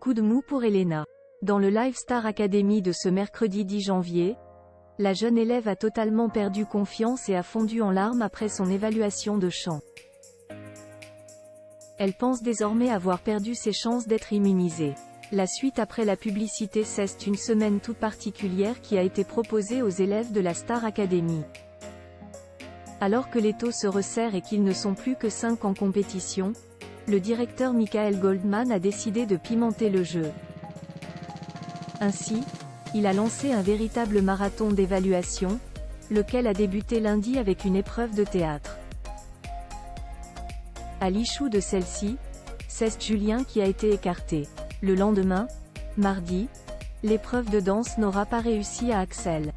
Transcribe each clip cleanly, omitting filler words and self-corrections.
Coup de mou pour Elena. Dans le Live Star Academy de ce mercredi 10 janvier, la jeune élève a totalement perdu confiance et a fondu en larmes après son évaluation de chant. Elle pense désormais avoir perdu ses chances d'être immunisée. La suite après la publicité. C'est une semaine toute particulière qui a été proposée aux élèves de la Star Academy. Alors que les taux se resserrent et qu'ils ne sont plus que 5 en compétition, le directeur Michael Goldman a décidé de pimenter le jeu. Ainsi, il a lancé un véritable marathon d'évaluation, lequel a débuté lundi avec une épreuve de théâtre. À l'issue de celle-ci, c'est Julien qui a été écarté. Le lendemain, mardi, l'épreuve de danse n'aura pas réussi à Axel.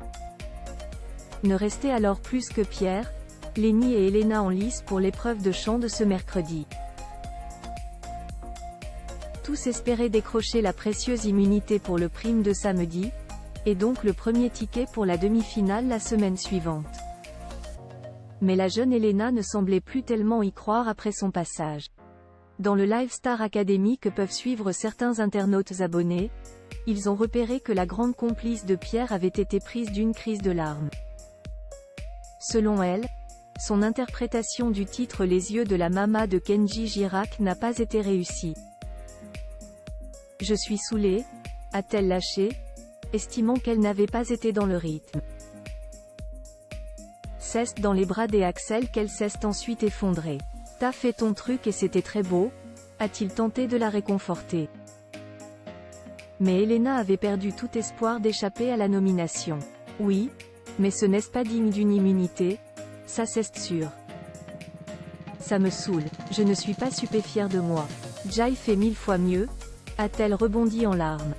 Ne restait alors plus que Pierre, Lenny et Elena en lice pour l'épreuve de chant de ce mercredi. Tous espéraient décrocher la précieuse immunité pour le prime de samedi, et donc le premier ticket pour la demi-finale la semaine suivante. Mais la jeune Elena ne semblait plus tellement y croire après son passage. Dans le Live Star Academy que peuvent suivre certains internautes abonnés, ils ont repéré que la grande complice de Pierre avait été prise d'une crise de larmes. Selon elle, son interprétation du titre Les yeux de la Mama de Kenji Girac n'a pas été réussie. Je suis saoulée, a-t-elle lâché, estimant qu'elle n'avait pas été dans le rythme. C'est dans les bras d'Axel qu'elle s'est ensuite effondrée. T'as fait ton truc et c'était très beau, a-t-il tenté de la réconforter. Mais Elena avait perdu tout espoir d'échapper à la nomination. Oui, mais ce n'est pas digne d'une immunité, ça c'est sûr. Ça me saoule, je ne suis pas super fière de moi. Jai fait 1000 fois mieux, a-t-elle rebondi en larmes.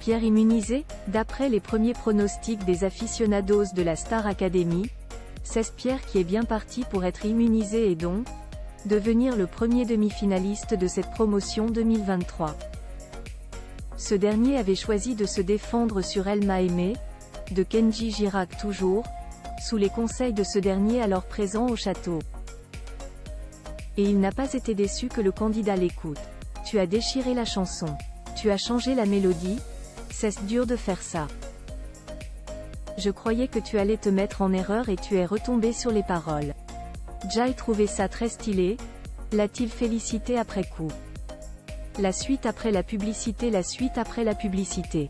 Pierre immunisé, d'après les premiers pronostics des aficionados de la Star Academy, c'est Pierre qui est bien parti pour être immunisé et donc, devenir le premier demi-finaliste de cette promotion 2023. Ce dernier avait choisi de se défendre sur Elle m'a aimé, de Kenji Girac toujours, sous les conseils de ce dernier alors présent au château. Et il n'a pas été déçu que le candidat l'écoute. Tu as déchiré la chanson. Tu as changé la mélodie, c'est dur de faire ça. Je croyais que tu allais te mettre en erreur et tu es retombé sur les paroles. Jai trouvait ça très stylé, l'a-t-il félicité après coup. La suite après la publicité. La suite après la publicité.